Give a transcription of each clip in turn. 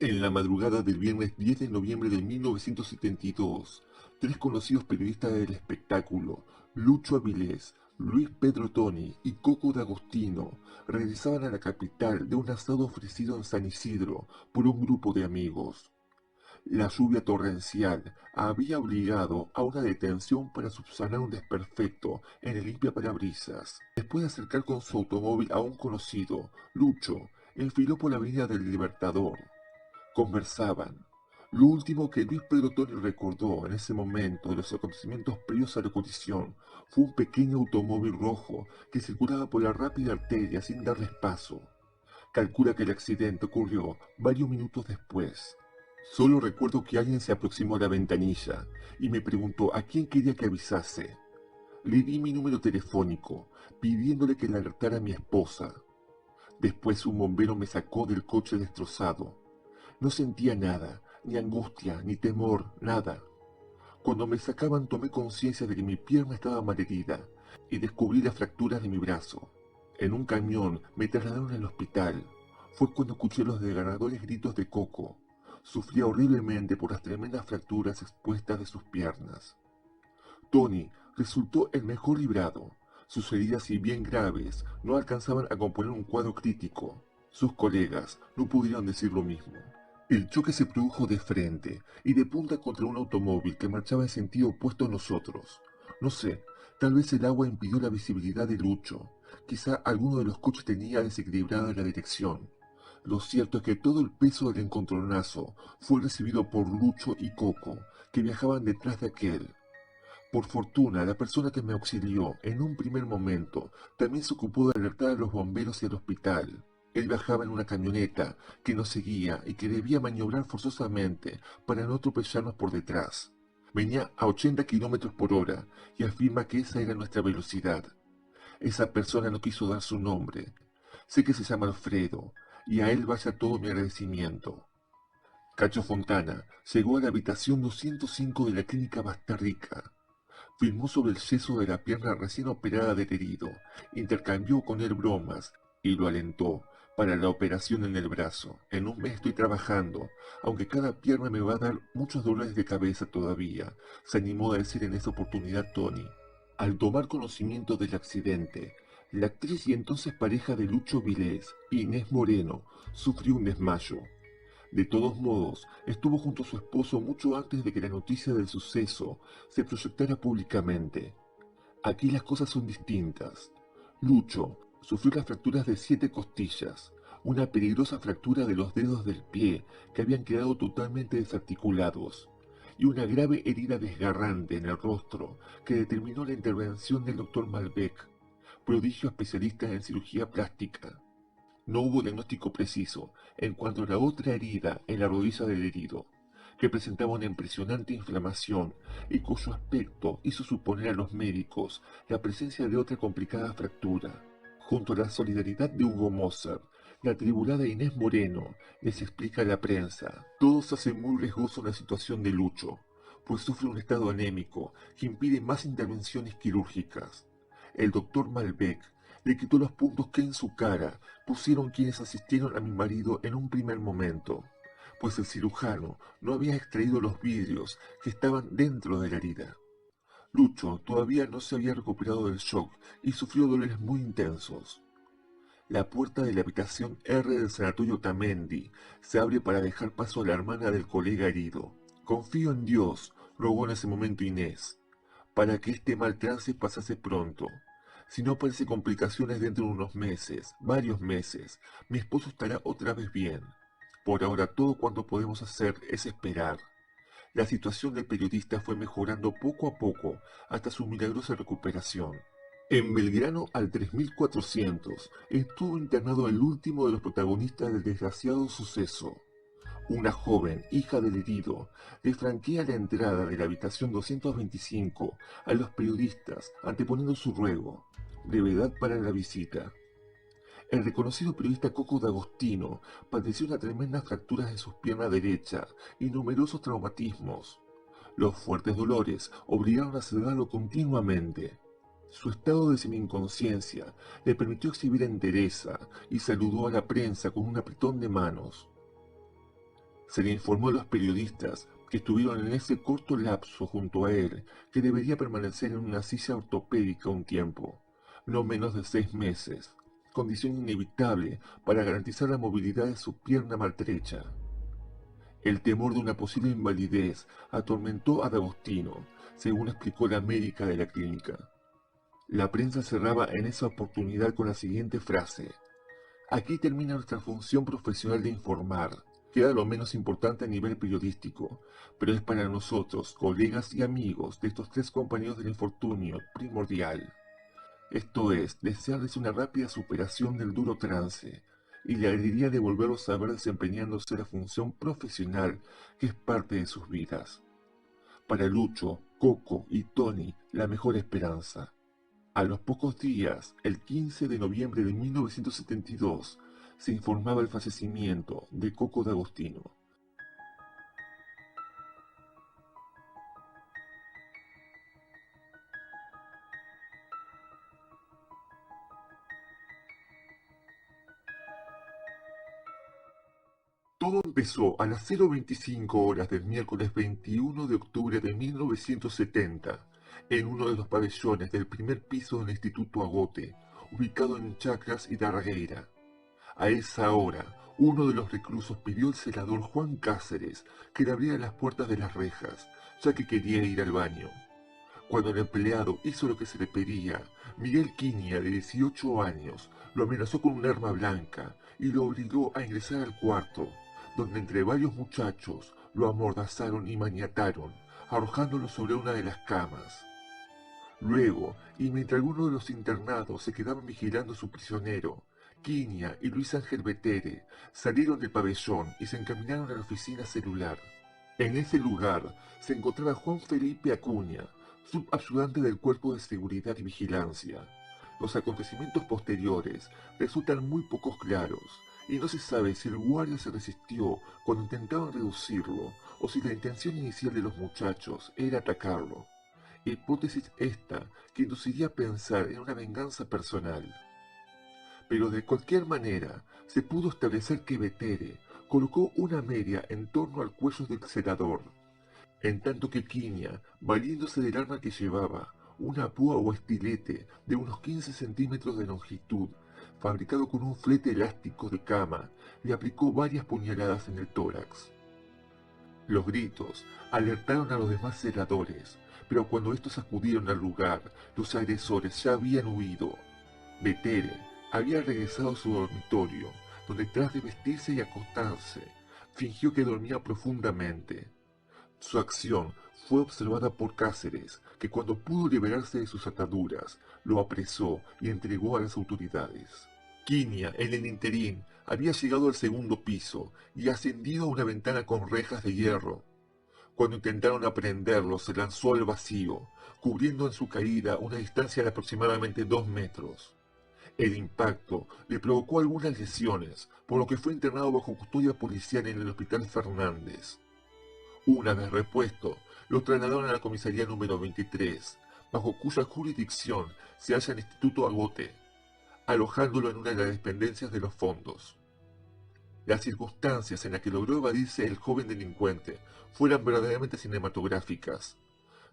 En la madrugada del viernes 10 de noviembre de 1972, tres conocidos periodistas del espectáculo, Lucho Avilés, Luis Pedro Toni y Coco D'Agostino, regresaban a la capital de un asado ofrecido en San Isidro por un grupo de amigos. La lluvia torrencial había obligado a una detención para subsanar un desperfecto en el limpiaparabrisas. Después de acercar con su automóvil a un conocido, Lucho enfiló por la avenida del Libertador. Conversaban. Lo último que Luis Pedro Toni recordó en ese momento de los acontecimientos previos a la colisión fue un pequeño automóvil rojo que circulaba por la rápida arteria sin darles paso. Calcula que el accidente ocurrió varios minutos después. Solo recuerdo que alguien se aproximó a la ventanilla y me preguntó a quién quería que avisase. Le di mi número telefónico, pidiéndole que le alertara a mi esposa. Después un bombero me sacó del coche destrozado. No sentía nada, ni angustia, ni temor, nada. Cuando me sacaban tomé conciencia de que mi pierna estaba malherida y descubrí las fracturas de mi brazo. En un camión me trasladaron al hospital. Fue cuando escuché los desgarradores gritos de Coco. Sufría horriblemente por las tremendas fracturas expuestas de sus piernas. Tony resultó el mejor librado. Sus heridas, si bien graves, no alcanzaban a componer un cuadro crítico. Sus colegas no pudieron decir lo mismo. El choque se produjo de frente y de punta contra un automóvil que marchaba en sentido opuesto a nosotros. No sé, tal vez el agua impidió la visibilidad de Lucho. Quizá alguno de los coches tenía desequilibrada la dirección. Lo cierto es que todo el peso del encontronazo fue recibido por Lucho y Coco, que viajaban detrás de aquel. Por fortuna, la persona que me auxilió en un primer momento también se ocupó de alertar a los bomberos y al hospital. Él viajaba en una camioneta que nos seguía y que debía maniobrar forzosamente para no atropellarnos por detrás. Venía a 80 kilómetros por hora y afirma que esa era nuestra velocidad. Esa persona no quiso dar su nombre. Sé que se llama Alfredo y a él vaya todo mi agradecimiento. Cacho Fontana llegó a la habitación 205 de la clínica Bastarrica. Filmó sobre el yeso de la pierna recién operada del herido, intercambió con él bromas y lo alentó para la operación en el brazo. En un mes estoy trabajando, aunque cada pierna me va a dar muchos dolores de cabeza todavía, se animó a decir en esa oportunidad Tony. Al tomar conocimiento del accidente, la actriz y entonces pareja de Lucho Vilés, Inés Moreno, sufrió un desmayo. De todos modos, estuvo junto a su esposo mucho antes de que la noticia del suceso se proyectara públicamente. Aquí las cosas son distintas. Lucho sufrió las fracturas de 7 costillas, una peligrosa fractura de los dedos del pie que habían quedado totalmente desarticulados, y una grave herida desgarrante en el rostro que determinó la intervención del doctor Malbec, prodigio especialista en cirugía plástica. No hubo diagnóstico preciso en cuanto a la otra herida en la rodilla del herido, que presentaba una impresionante inflamación y cuyo aspecto hizo suponer a los médicos la presencia de otra complicada fractura. Junto a la solidaridad de Hugo Moser, la atribulada Inés Moreno les explica a la prensa: todo se hace muy riesgoso en la situación de Lucho, pues sufre un estado anémico que impide más intervenciones quirúrgicas. El doctor Malbec le quitó los puntos que en su cara pusieron quienes asistieron a mi marido en un primer momento, pues el cirujano no había extraído los vidrios que estaban dentro de la herida. Lucho todavía no se había recuperado del shock y sufrió dolores muy intensos. La puerta de la habitación R del sanatorio Tamendi se abre para dejar paso a la hermana del colega herido. Confío en Dios, rogó en ese momento Inés, para que este mal trance pasase pronto. Si no aparecen complicaciones dentro de unos meses, varios meses, mi esposo estará otra vez bien. Por ahora todo cuanto podemos hacer es esperar. La situación del periodista fue mejorando poco a poco hasta su milagrosa recuperación. En Belgrano al 3400 estuvo internado el último de los protagonistas del desgraciado suceso. Una joven, hija del herido, le franquea la entrada de la habitación 225 a los periodistas anteponiendo su ruego, brevedad para la visita. El reconocido periodista Coco D'Agostino padeció una tremenda fractura de su pierna derecha y numerosos traumatismos. Los fuertes dolores obligaron a sedarlo continuamente. Su estado de semi-inconsciencia le permitió exhibir entereza y saludó a la prensa con un apretón de manos. Se le informó a los periodistas que estuvieron en ese corto lapso junto a él que debería permanecer en una silla ortopédica un tiempo, no menos de 6 meses, condición inevitable para garantizar la movilidad de su pierna maltrecha. El temor de una posible invalidez atormentó a D'Agostino, según explicó la médica de la clínica. La prensa cerraba en esa oportunidad con la siguiente frase: "Aquí termina nuestra función profesional de informar. Queda lo menos importante a nivel periodístico, pero es para nosotros, colegas y amigos de estos 3 compañeros del infortunio, primordial. Esto es, desearles una rápida superación del duro trance, y la alegría de volverlos a ver desempeñándose la función profesional que es parte de sus vidas. Para Lucho, Coco y Tony, la mejor esperanza". A los pocos días, el 15 de noviembre de 1972, se informaba el fallecimiento de Coco D'Agostino. Todo empezó a las 0:25 horas del miércoles 21 de octubre de 1970, en uno de los pabellones del primer piso del Instituto Agote, ubicado en Chacras y Darregueira. A esa hora, uno de los reclusos pidió al celador Juan Cáceres que le abriera las puertas de las rejas, ya que quería ir al baño. Cuando el empleado hizo lo que se le pedía, Miguel Quiña, de 18 años, lo amenazó con un arma blanca y lo obligó a ingresar al cuarto, donde entre varios muchachos lo amordazaron y maniataron, arrojándolo sobre una de las camas. Luego, y mientras algunos de los internados se quedaban vigilando a su prisionero, Quiña y Luis Ángel Vetere salieron del pabellón y se encaminaron a la oficina celular. En ese lugar se encontraba Juan Felipe Acuña, subayudante del Cuerpo de Seguridad y Vigilancia. Los acontecimientos posteriores resultan muy poco claros, y no se sabe si el guardia se resistió cuando intentaban reducirlo, o si la intención inicial de los muchachos era atacarlo. Hipótesis esta que induciría a pensar en una venganza personal. Pero de cualquier manera, se pudo establecer que Vetere colocó una media en torno al cuello del celador, en tanto que Quiña, valiéndose del arma que llevaba, una púa o estilete de unos 15 centímetros de longitud, fabricado con un flete elástico de cama, le aplicó varias puñaladas en el tórax. Los gritos alertaron a los demás celadores, pero cuando estos acudieron al lugar, los agresores ya habían huido. Vetere había regresado a su dormitorio, donde tras de vestirse y acostarse, fingió que dormía profundamente. Su acción fue observada por Cáceres, que cuando pudo liberarse de sus ataduras, lo apresó y entregó a las autoridades. Quiña, en el interín, había llegado al segundo piso y ascendido a una ventana con rejas de hierro. Cuando intentaron aprenderlo, se lanzó al vacío, cubriendo en su caída una distancia de aproximadamente 2 metros. El impacto le provocó algunas lesiones, por lo que fue internado bajo custodia policial en el Hospital Fernández. Una vez repuesto, lo trasladaron a la comisaría número 23, bajo cuya jurisdicción se halla el Instituto Agote, alojándolo en una de las dependencias de los fondos. Las circunstancias en las que logró evadirse el joven delincuente fueron verdaderamente cinematográficas.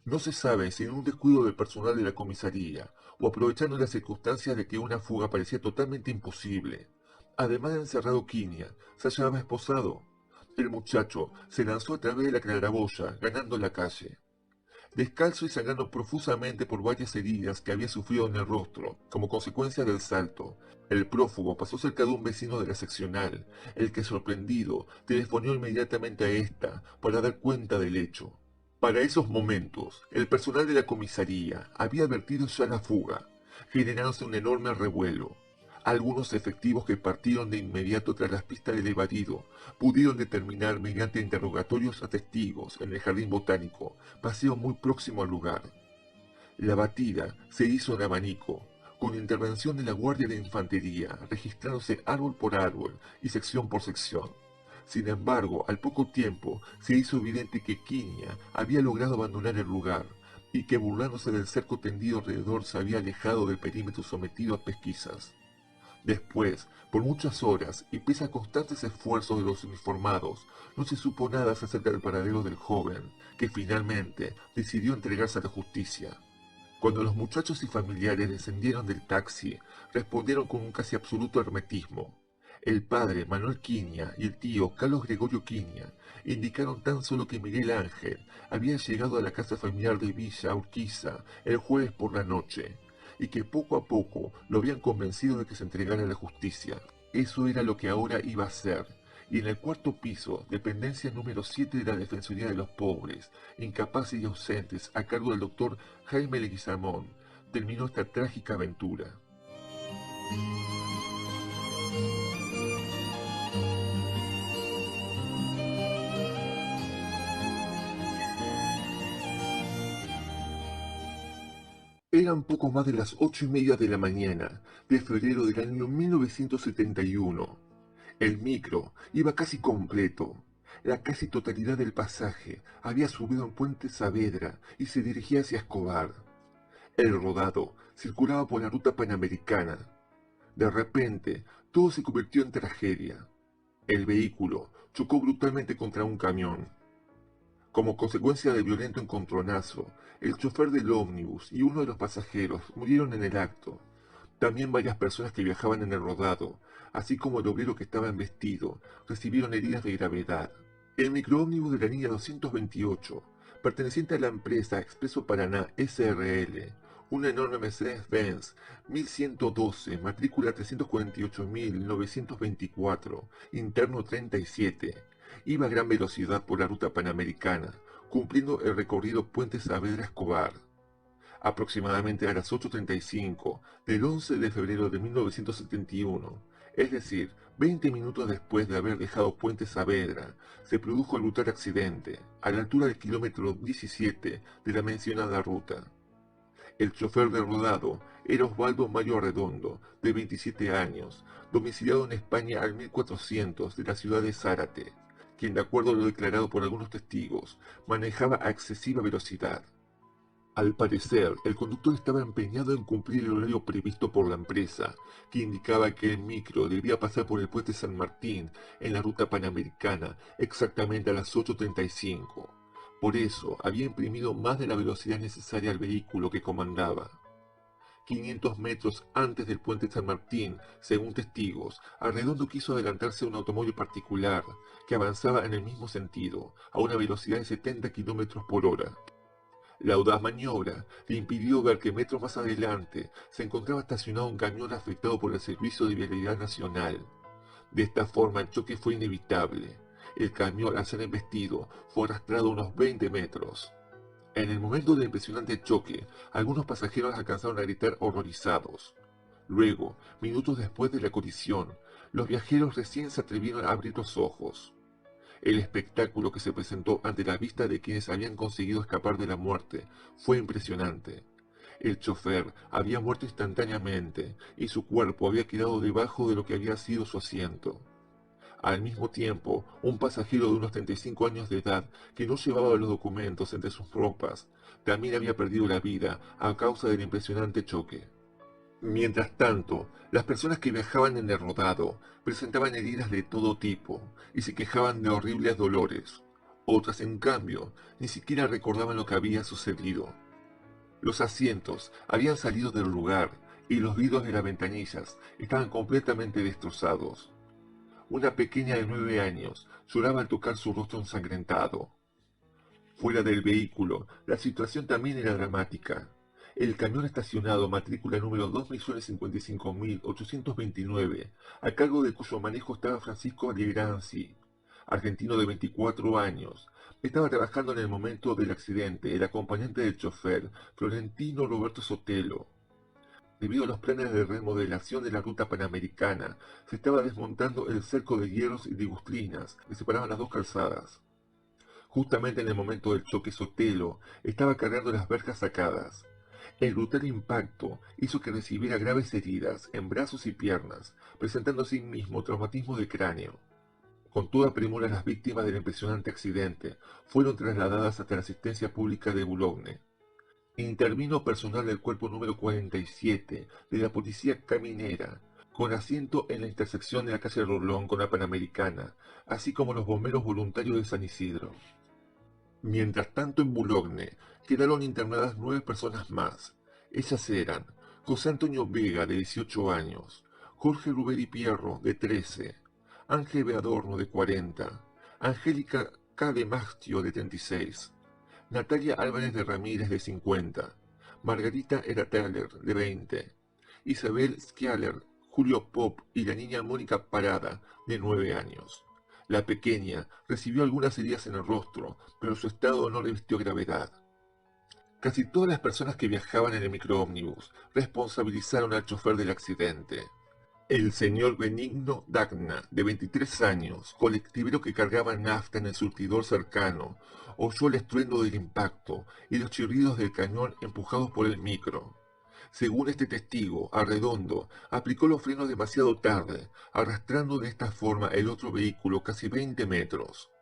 No se sabe si en un descuido del personal de la comisaría o aprovechando las circunstancias de que una fuga parecía totalmente imposible. Además de encerrado Quiña, se hallaba esposado. El muchacho se lanzó a través de la claraboya, ganando la calle. Descalzo y sangrando profusamente por varias heridas que había sufrido en el rostro, como consecuencia del salto, el prófugo pasó cerca de un vecino de la seccional, el que sorprendido telefonó inmediatamente a esta para dar cuenta del hecho. Para esos momentos, el personal de la comisaría había advertido ya la fuga, generándose un enorme revuelo. Algunos efectivos que partieron de inmediato tras las pistas del evadido pudieron determinar mediante interrogatorios a testigos en el jardín botánico, paseo muy próximo al lugar. La batida se hizo en abanico, con intervención de la Guardia de Infantería, registrándose árbol por árbol y sección por sección. Sin embargo, al poco tiempo se hizo evidente que Quiña había logrado abandonar el lugar y que, burlándose del cerco tendido alrededor, se había alejado del perímetro sometido a pesquisas. Después, por muchas horas, y pese a constantes esfuerzos de los uniformados, no se supo nada acerca del paradero del joven, que finalmente decidió entregarse a la justicia. Cuando los muchachos y familiares descendieron del taxi, respondieron con un casi absoluto hermetismo. El padre, Manuel Quiña, y el tío, Carlos Gregorio Quiña, indicaron tan solo que Miguel Ángel había llegado a la casa familiar de Villa Urquiza el jueves por la noche, y que poco a poco lo habían convencido de que se entregara a la justicia. Eso era lo que ahora iba a ser. Y en el cuarto piso, dependencia número 7 de la Defensoría de los Pobres, incapaces y ausentes, a cargo del doctor Jaime Leguizamón, terminó esta trágica aventura. Eran poco más de las 8:30 de la mañana de febrero del año 1971. El micro iba casi completo. La casi totalidad del pasaje había subido en Puente Saavedra y se dirigía hacia Escobar. El rodado circulaba por la ruta panamericana. De repente, todo se convirtió en tragedia. El vehículo chocó brutalmente contra un camión. Como consecuencia del violento encontronazo, el chofer del ómnibus y uno de los pasajeros murieron en el acto. También varias personas que viajaban en el rodado, así como el obrero que estaba embestido, recibieron heridas de gravedad. El microómnibus de la línea 228, perteneciente a la empresa Expreso Paraná S.R.L., una enorme Mercedes-Benz 1112, matrícula 348.924, interno 37, iba a gran velocidad por la ruta panamericana, cumpliendo el recorrido Puente Saavedra Escobar. Aproximadamente a las 8:35 del 11 de febrero de 1971, es decir, 20 minutos después de haber dejado Puente Saavedra, se produjo el brutal accidente, a la altura del kilómetro 17 de la mencionada ruta. El chofer del rodado era Osvaldo Mayo Arredondo, de 27 años, domiciliado en España al 1400 de la ciudad de Zárate, quien, de acuerdo a lo declarado por algunos testigos, manejaba a excesiva velocidad. Al parecer, el conductor estaba empeñado en cumplir el horario previsto por la empresa, que indicaba que el micro debía pasar por el puente San Martín en la ruta panamericana exactamente a las 8:35. Por eso, había imprimido más de la velocidad necesaria al vehículo que comandaba. 500 metros antes del puente San Martín, según testigos, Arredondo quiso adelantarse a un automóvil particular que avanzaba en el mismo sentido, a una velocidad de 70 kilómetros por hora. La audaz maniobra le impidió ver que metros más adelante se encontraba estacionado un camión afectado por el Servicio de Vialidad Nacional. De esta forma el choque fue inevitable. El camión, al ser embestido, fue arrastrado unos 20 metros. En el momento del impresionante choque, algunos pasajeros alcanzaron a gritar horrorizados. Luego, minutos después de la colisión, los viajeros recién se atrevieron a abrir los ojos. El espectáculo que se presentó ante la vista de quienes habían conseguido escapar de la muerte fue impresionante. El chofer había muerto instantáneamente y su cuerpo había quedado debajo de lo que había sido su asiento. Al mismo tiempo, un pasajero de unos 35 años de edad, que no llevaba los documentos entre sus ropas, también había perdido la vida a causa del impresionante choque. Mientras tanto, las personas que viajaban en el rodado presentaban heridas de todo tipo y se quejaban de horribles dolores. Otras, en cambio, ni siquiera recordaban lo que había sucedido. Los asientos habían salido del lugar y los vidrios de las ventanillas estaban completamente destrozados. Una pequeña de 9 años lloraba al tocar su rostro ensangrentado. Fuera del vehículo, la situación también era dramática. El camión estacionado matrícula número 2.055.829, a cargo de cuyo manejo estaba Francisco Allegranzi, argentino de 24 años, estaba trabajando en el momento del accidente el acompañante del chofer, Florentino Roberto Sotelo. Debido a los planes de remodelación de la ruta panamericana, se estaba desmontando el cerco de hierros y ligustrinas que separaban las dos calzadas. Justamente en el momento del choque, Sotelo estaba cargando las verjas sacadas. El brutal impacto hizo que recibiera graves heridas en brazos y piernas, presentando asimismo traumatismo de cráneo. Con toda premura, las víctimas del impresionante accidente fueron trasladadas hasta la asistencia pública de Boulogne. Intervino personal del cuerpo número 47 de la policía caminera, con asiento en la intersección de la calle Rolón con la Panamericana, así como los bomberos voluntarios de San Isidro. Mientras tanto, en Boulogne quedaron internadas 9 personas más. Ellas eran José Antonio Vega, de 18 años, Jorge Ruberi Pierro, de 13, Ángel Beadorno, de 40, Angélica K. de Mastio, de 36, Natalia Álvarez de Ramírez, de 50, Margarita Erateller, de 20, Isabel Schialer, Julio Pop y la niña Mónica Parada, de 9 años. La pequeña recibió algunas heridas en el rostro, pero su estado no revistió gravedad. Casi todas las personas que viajaban en el microómnibus responsabilizaron al chofer del accidente. El señor Benigno Dagna, de 23 años, colectivero que cargaba nafta en el surtidor cercano, oyó el estruendo del impacto y los chirridos del cañón empujados por el micro. Según este testigo, Arredondo aplicó los frenos demasiado tarde, arrastrando de esta forma el otro vehículo casi 20 metros.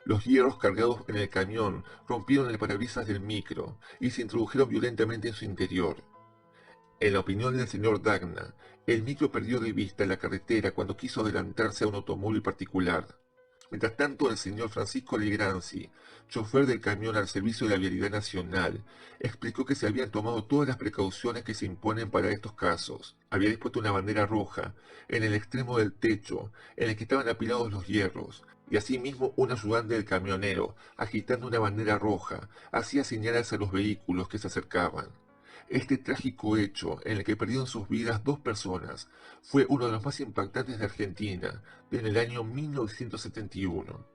Los hierros cargados en el camión rompieron el parabrisas del micro y se introdujeron violentamente en su interior. En la opinión del señor Dagna, el micro perdió de vista la carretera cuando quiso adelantarse a un automóvil particular. Mientras tanto, el señor Francisco Legranzi, chofer del camión al servicio de la Vialidad Nacional, explicó que se habían tomado todas las precauciones que se imponen para estos casos. Había dispuesto una bandera roja en el extremo del techo en el que estaban apilados los hierros, y asimismo un ayudante del camionero, agitando una bandera roja, hacía señales a los vehículos que se acercaban. Este trágico hecho, en el que perdieron sus vidas 2 personas, fue uno de los más impactantes de Argentina en el año 1971.